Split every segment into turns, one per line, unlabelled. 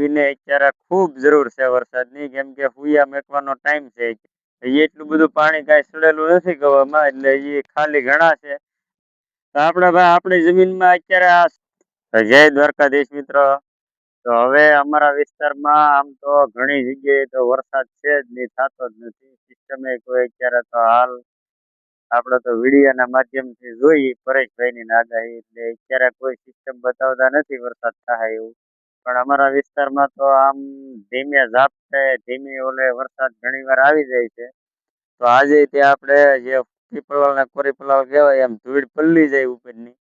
ને અત્યારે ખૂબ જરૂર છે વરસાદની, કેમ કે ફૂયા મેકવાનો ટાઈમ છે. એટલું બધું પાણી કાંઈ સડેલું નથી ગવામાં, એટલે એ ખાલી ઘણા છે. તો આપણે ભાઈ આપણી જમીનમાં અત્યારે જય દ્વારકાધીશ મિત્રો. તો હવે અમારા વિસ્તારમાં આમ તો ઘણી જગ્યાએ તો વરસાદ છે જ નહીં, થતો જ નથી. સિસ્ટમે કોઈ અત્યારે તો હાલ આપણે તો વિડીયોના માધ્યમથી જોઈ પરેશભાઈની આગાહી, એટલે અત્યારે કોઈ સિસ્ટમ બતાવતા નથી વરસાદ થાય એવું. પણ અમારા વિસ્તારમાં તો આમ ધીમે ઝાપટે ધીમે ઓલે વરસાદ ઘણી વાર આવી જાય છે. તો આજે તે આપણે જે પીપળવાળ ને કોરીપલાવ કહેવાય એમ ધૂળ પલ્લી જાય ઉપરની,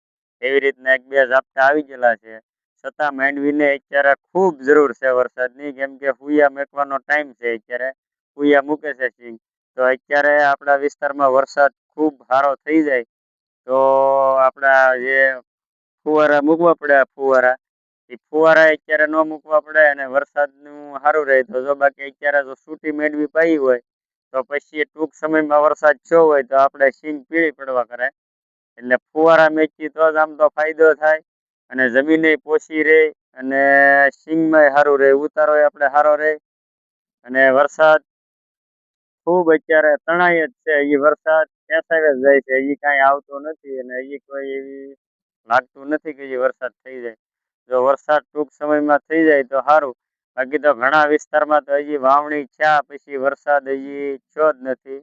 એવી રીતના એક બે ઝાપટા આવી ગયેલા છે. છતાં માંડવીને અત્યારે ખૂબ જરૂર છે વરસાદની, કેમ કે ફૂયા મેકવાનો ટાઈમ છે. અત્યારે ફૂયા મૂકે છે સિંગ. તો અત્યારે આપણા વિસ્તારમાં વરસાદ ખૂબ સારો થઈ જાય તો આપણા જે ફુવારા મૂકવા પડે, ફુવારા એ ફુવારા અત્યારે ન મૂકવા પડે અને વરસાદનું સારું રહે તો. જો બાકી અત્યારે જો છૂટી મેળવી પાઈ હોય તો પછી ટૂંક સમયમાં વરસાદ થયો હોય તો આપણે સિંગ પીળી પડવા કરે. એટલે ફુવારા મેચી તો જ આમ તો ફાયદો થાય અને જમીને પોચી રહે અને સિંગમાં સારું રહે, ઉતારો આપણે સારો રહે. અને વરસાદ ખૂબ અત્યારે તણાઈ જ છે. એ વરસાદ ખેંચાઈ જ જાય છે, એ કાંઈ આવતો નથી અને એ કોઈ એવી લાગતું નથી કે એ વરસાદ થઈ જાય. જો વરસાદ ટૂંક સમયમાં થઈ જાય તો સારું. બાકી તો ઘણા વિસ્તારમાં તો હજી વાવણી થયા પછી વરસાદ હજી થયો જ નથી.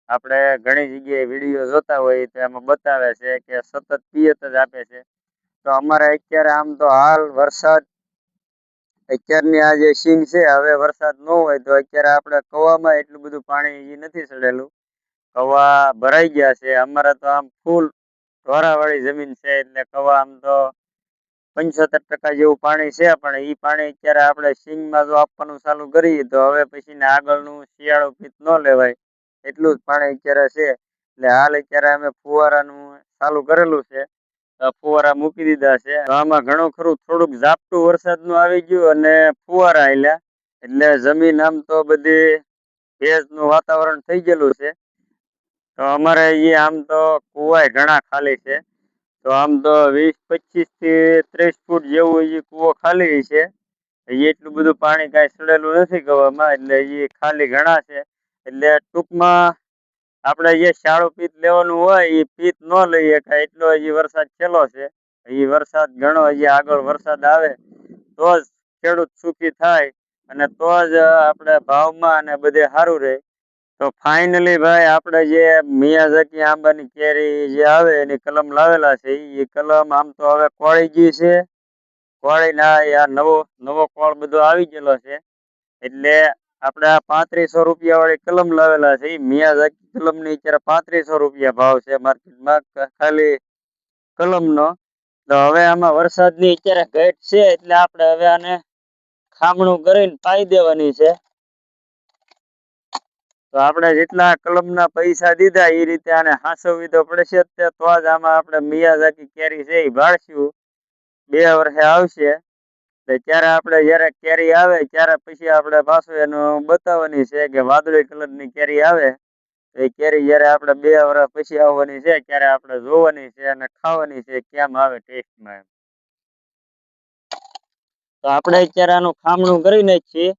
આપણે ઘણી જગ્યાએ વિડીયો જોતા હોય તો એમાં બતાવે છે કે સતત પિયત જ આપે છે. તો અમારે અત્યારે આમ તો હાલ વરસાદ અત્યારની આ જે સિંગ છે, હવે વરસાદ ન હોય તો અત્યારે આપણે કવામાં એટલું બધું પાણી નથી ચડેલું. કવા ભરાઈ ગયા છે. અમારે તો આમ ફૂલ ઢોરાવાળી જમીન છે, એટલે કવા આમ તો 75% જેવું પાણી છે. પણ એ પાણી અત્યારે આપણે સિંગમાં જો આપવાનું ચાલુ કરીએ તો હવે પછી આગળનું શિયાળુ પિત્ત ન લેવાય એટલું જ પાણી અત્યારે છે. એટલે હાલ અત્યારે અમે ફુવારાનું ચાલુ કરેલું છે, ફુવારા મૂકી દીધા છે. આમાં ઘણું ખરું થોડુંક ઝાપટું વરસાદનું આવી ગયું અને ફુવારા આલ્યા એટલે જમીન આમ તો બધી ભેજનું વાતાવરણ થઈ ગયેલું છે. તો અમારે અહીંયા આમ તો કુવાય ઘણા ખાલી છે. તો આમ તો 20-25 થી 30 ફૂટ જેવું એ કુવો ખાલી છે. એટલું બધું પાણી કાંઈ સડેલું નથી ગવામાં, એટલે એ ખાલી ઘણા છે. એટલે ટૂંકમાં આપણે જે શાળું પિત્ત લેવાનું હોય એ પિત્ત ન લઈ શકાય એટલો હજી વરસાદ છેલ્લો છે. એ વરસાદ ઘણો હજી આગળ વરસાદ આવે તો જ ખેડૂત સુખી થાય અને તો જ આપણે ભાવમાં અને બધે સારું રહે. તો ફાઈનલી ભાઈ આપણે જે મિયાઝકી આંબાની કેરી જે આવે એની કલમ લાવેલા છે, એ કલમ આમ તો હવે કોળી ગઈ છે. કોળીને આ નવો નવો કોળ બધો આવી ગયેલો છે. એટલે આપણે આ 3500 રૂપિયા વાળી કલમ લાવેલા છે. મિયાઝકી કલમ ની અત્યારે 3500 રૂપિયા ભાવ છે માર્કેટમાં ખાલી કલમનો. તો હવે આમાં વરસાદની અત્યારે ઘટ છે, એટલે આપણે હવે આને ખામણું કરીને પાઈ દેવાની છે. તો આપણે જેટલા કલમના પૈસા દીધા એ રીતે આને હાંસવવી તો પડશે જ, તો જ આમાં આપણે મિયાઝકી કેરી છે એ ભાળશું. 2 વર્ષે આવશે ત્યારે આપણે જયારે કેરી આવે ત્યારે પછી આપણે પાછું એનું બતાવવાની છે કે વાદળી કલરની કેરી આવે એ કેરી જયારે આપણે 2 વર્ષ પછી આવવાની છે ત્યારે આપણે જોવાની છે અને ખાવાની છે કેમ આવે ટેસ્ટમાં. તો આપણે અત્યારે આનું ખામણું કરી નાખીએ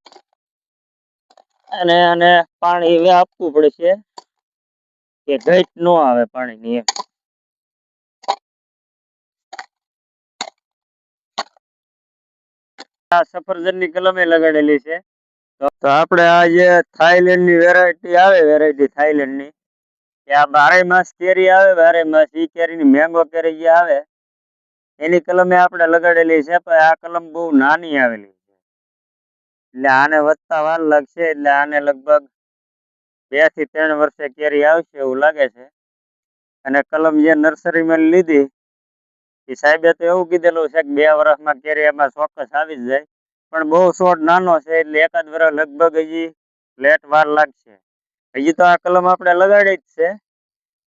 અને પાણી હવે આપવું પડશે કે ઘટ ન આવે પાણીની. આ સફરજનની કલમે લગાડેલી છે. તો આપણે આ જે થાઈલેન્ડની વેરાયટી આવે, વેરાયટી થાઈલેન્ડની કે આ 12 માસ કેરી આવે, 12 માસ ઈ કેરીની મેંગો કેરી જે આવે એની કલમે આપણે લગાડેલી છે. પણ આ કલમ બહુ નાની આવેલી છે, એટલે આને વધતા વાર લાગશે. એટલે આને લગભગ 2 થી 3 વર્ષે કેરી આવશે એવું લાગે છે. અને કલમ જે નર્સરીમાં લીધી એ સાહેબે તો એવું કીધેલું છે કે 2 વર્ષમાં કેરી એમાં ચોક્કસ આવી જ જાય. પણ બહુ છોડ નાનો છે એટલે એકાદ વર્ષ લગભગ હજી લેટ વાર લાગશે. હજી તો આ કલમ આપણે લગાડી જ છે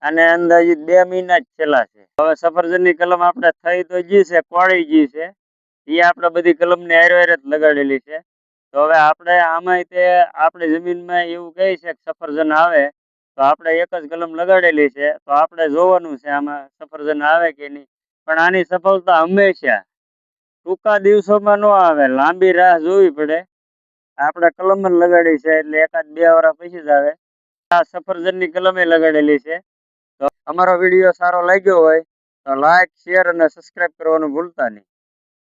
અને અંદાજિત 2 મહિના જ છેલ્લા છે. હવે સફરજનની કલમ આપણે થઈ તો ગઈ છે, કોળી ગઈ છે, એ આપણે બધી કલમને હારે જ લગાડેલી છે. તો હવે આપણે આમાંય તે આપણી જમીનમાં એવું કહે છે કે સફરજન આવે તો આપણે એક જ કલમ લગાડેલી છે. તો આપણે જોવાનું છે આમાં સફરજન આવે કે નહીં. પણ આની સફળતા હંમેશા ટૂંકા દિવસોમાં નો આવે, લાંબી રાહ જોવી પડે. આપણે કલમ જ લગાડી છે એટલે એકાદ 2 વર્ષ પછી જ આવે. આ સફરજનની કલમે લગાડેલી છે. તો અમારો વિડીયો સારો લાગ્યો હોય તો લાઈક, શેર અને સબસ્ક્રાઇબ કરવાનું ભૂલતા નહીં.